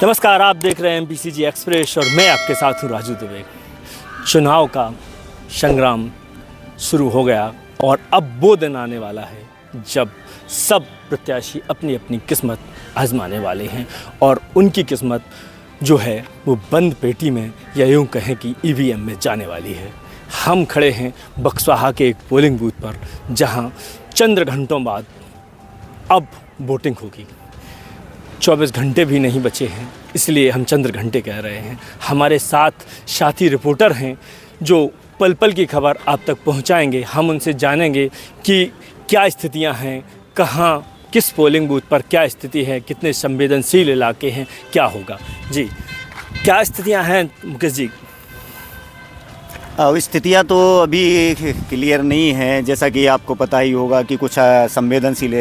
नमस्कार, आप देख रहे हैं MPCG एक्सप्रेस और मैं आपके साथ हूँ राजू दुबे। चुनाव का संग्राम शुरू हो गया और अब वो दिन आने वाला है जब सब प्रत्याशी अपनी अपनी किस्मत आजमाने वाले हैं और उनकी किस्मत जो है वो बंद पेटी में या यूँ कहें कि EVM में जाने वाली है। हम खड़े हैं बक्सवाहा के एक पोलिंग बूथ पर जहाँ चंद घंटों बाद अब वोटिंग होगी। 24 घंटे भी नहीं बचे हैं, इसलिए हम चंद्र घंटे कह रहे हैं। हमारे साथ साथी रिपोर्टर हैं जो पल पल की खबर आप तक पहुंचाएंगे। हम उनसे जानेंगे कि क्या स्थितियां हैं, कहां किस पोलिंग बूथ पर क्या स्थिति है, कितने संवेदनशील इलाके हैं, क्या होगा। जी, क्या स्थितियां हैं मुकेश जी? स्थितियाँ तो अभी क्लियर नहीं हैं। जैसा कि आपको पता ही होगा कि कुछ संवेदनशील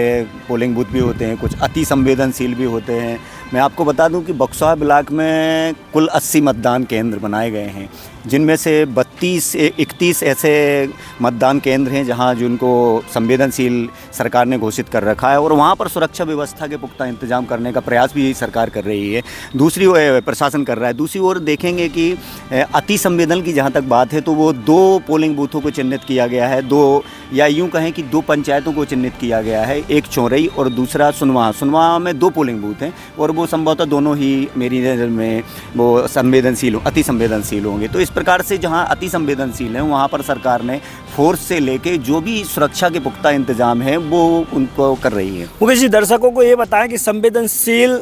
पोलिंग बूथ भी होते हैं, कुछ अति संवेदनशील भी होते हैं। मैं आपको बता दूं कि बक्सवाहा ब्लॉक में कुल 80 मतदान केंद्र बनाए गए हैं, जिनमें से 31 ऐसे मतदान केंद्र हैं जहां जिनको संवेदनशील सरकार ने घोषित कर रखा है और वहां पर सुरक्षा व्यवस्था के पुख्ता इंतजाम करने का प्रयास भी सरकार कर रही है। दूसरी ओर प्रशासन कर रहा है। दूसरी ओर देखेंगे कि अति संवेदन की जहां तक बात है तो वो 2 पोलिंग बूथों को चिन्हित किया गया है, 2 या यूँ कहें कि 2 पंचायतों को चिन्हित किया गया है, एक चौरई और दूसरा सुनवा में 2 पोलिंग बूथ हैं और वो संभवतः दोनों ही मेरी नज़र में वो संवेदनशील अति संवेदनशील होंगे। तो इस प्रकार से जहां अति संवेदनशील हैं वहां पर सरकार ने फोर्स से लेके जो भी सुरक्षा के पुख्ता इंतजाम है वो उनको कर रही है। मुकेश जी, दर्शकों को ये बताएं कि संवेदनशील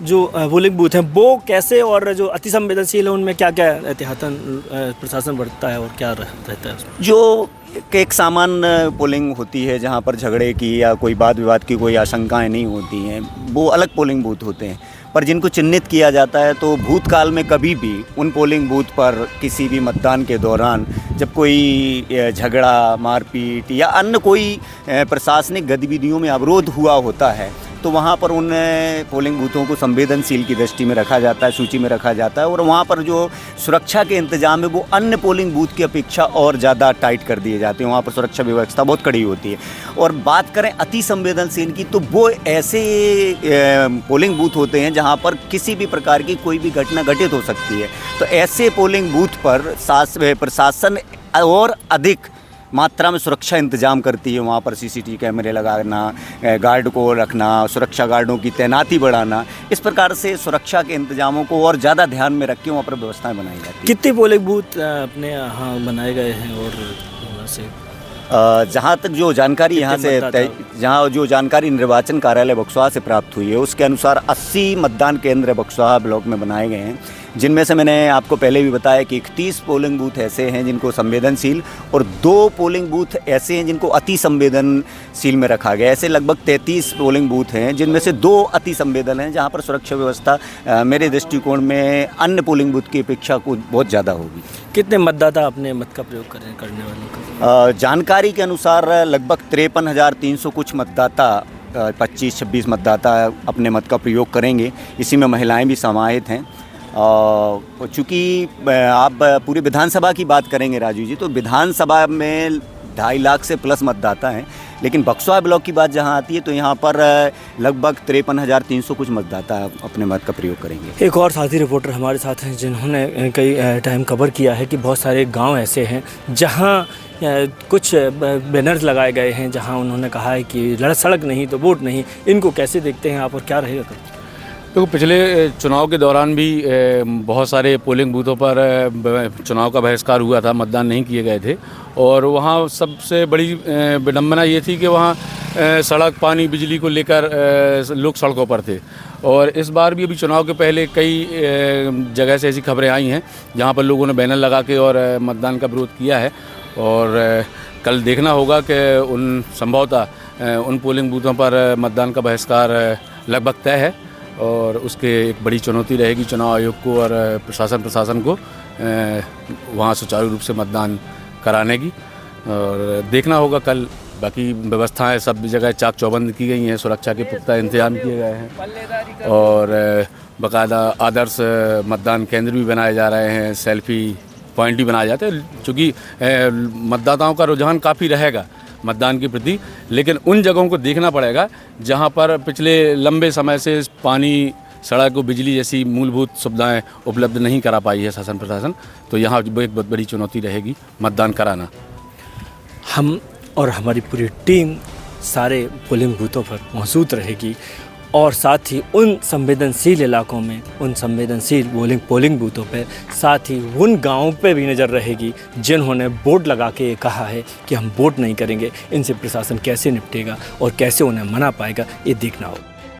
जो पोलिंग बूथ हैं वो कैसे और जो अति संवेदनशील है उनमें क्या क्या एहतियातन प्रशासन बरतता है और क्या रहता है उसमें? जो एक सामान्य पोलिंग होती है जहां पर झगड़े की या कोई वाद विवाद की कोई आशंकाएं नहीं होती हैं, वो अलग पोलिंग बूथ होते हैं। पर जिनको चिन्हित किया जाता है तो भूतकाल में कभी भी उन पोलिंग बूथ पर किसी भी मतदान के दौरान जब कोई झगड़ा, मारपीट या अन्य कोई प्रशासनिक गतिविधियों में अवरोध हुआ होता है तो वहाँ पर उन पोलिंग बूथों को संवेदनशील की दृष्टि में रखा जाता है, सूची में रखा जाता है और वहाँ पर जो सुरक्षा के इंतजाम है वो अन्य पोलिंग बूथ की अपेक्षा और ज़्यादा टाइट कर दिए जाते हैं। वहाँ पर सुरक्षा व्यवस्था बहुत कड़ी होती है। और बात करें अति संवेदनशील की तो वो ऐसे पोलिंग बूथ होते हैं जहाँ पर किसी भी प्रकार की कोई भी घटना घटित हो सकती है। तो ऐसे पोलिंग बूथ पर प्रशासन और अधिक मात्रा में सुरक्षा इंतजाम करती है। वहाँ पर CCTV कैमरे लगाना, गार्ड को रखना, सुरक्षा गार्डों की तैनाती बढ़ाना, इस प्रकार से सुरक्षा के इंतजामों को और ज़्यादा ध्यान में रख के वहाँ पर व्यवस्थाएं बनाई जाती हैं। कितने पोलिंग बूथ अपने यहाँ बनाए गए हैं और वहाँ से जहाँ तक जो जानकारी यहाँ से जहाँ जो जानकारी निर्वाचन कार्यालय बक्सवाहा से प्राप्त हुई है उसके अनुसार 80 मतदान केंद्र बक्सवाहा ब्लॉक में बनाए गए हैं, जिनमें से मैंने आपको पहले भी बताया कि 31 पोलिंग बूथ ऐसे हैं जिनको संवेदनशील और 2 पोलिंग बूथ ऐसे हैं जिनको अति संवेदनशील में रखा गया। ऐसे लगभग 33 पोलिंग बूथ हैं जिनमें से 2 अति संवेदन हैं जहां पर सुरक्षा व्यवस्था मेरे दृष्टिकोण में अन्य पोलिंग बूथ की अपेक्षा कुछ बहुत ज़्यादा होगी। कितने मतदाता अपने मत का प्रयोग करने वालों का? जानकारी के अनुसार लगभग 53,300 कुछ मतदाता 25-26 मतदाता अपने मत का प्रयोग करेंगे। इसी में महिलाएं भी समाहित हैं। चूँकि आप पूरी विधानसभा की बात करेंगे राजू जी, तो विधानसभा में 2.5 लाख से प्लस मतदाता हैं, लेकिन बक्सवाहा ब्लॉक की बात जहां आती है तो यहां पर लगभग 53,300 कुछ मतदाता अपने मत का प्रयोग करेंगे। एक और साथी रिपोर्टर हमारे साथ हैं जिन्होंने कई टाइम कवर किया है कि बहुत सारे गांव ऐसे हैं जहां कुछ बैनर्स लगाए गए हैं जहां उन्होंने कहा है कि सड़क नहीं तो वोट नहीं। इनको कैसे देखते हैं आप और क्या रहेगा? तो पिछले चुनाव के दौरान भी बहुत सारे पोलिंग बूथों पर चुनाव का बहिष्कार हुआ था, मतदान नहीं किए गए थे और वहाँ सबसे बड़ी विडंबना ये थी कि वहाँ सड़क, पानी, बिजली को लेकर लोग सड़कों पर थे। और इस बार भी अभी चुनाव के पहले कई जगह से ऐसी खबरें आई हैं जहाँ पर लोगों ने बैनर लगा के और मतदान का विरोध किया है और कल देखना होगा कि संभवतः उन पोलिंग बूथों पर मतदान का बहिष्कार लगभग तय है और उसके एक बड़ी चुनौती रहेगी चुनाव आयोग को और प्रशासन को वहाँ सुचारू रूप से मतदान कराने की। और देखना होगा कल। बाकी व्यवस्थाएं सब जगह चाक चौबंद की गई हैं, सुरक्षा के पुख्ता इंतजाम किए गए हैं और बाकायदा आदर्श मतदान केंद्र भी बनाए जा रहे हैं, सेल्फी पॉइंट भी बनाए जाते हैं। चूँकि मतदाताओं का रुझान काफ़ी रहेगा मतदान के प्रति, लेकिन उन जगहों को देखना पड़ेगा जहां पर पिछले लंबे समय से पानी सड़क और बिजली जैसी मूलभूत सुविधाएं उपलब्ध नहीं करा पाई है शासन प्रशासन। तो यहाँ एक बहुत बड़ी चुनौती रहेगी मतदान कराना। हम और हमारी पूरी टीम सारे पोलिंग बूथों पर मौजूद रहेगी और साथ ही उन संवेदनशील इलाकों में, उन संवेदनशील पोलिंग बूथों पर, साथ ही उन गाँवों पे भी नज़र रहेगी जिन्होंने बोर्ड लगा के कहा है कि हम वोट नहीं करेंगे। इनसे प्रशासन कैसे निपटेगा और कैसे उन्हें मना पाएगा, ये देखना होगा।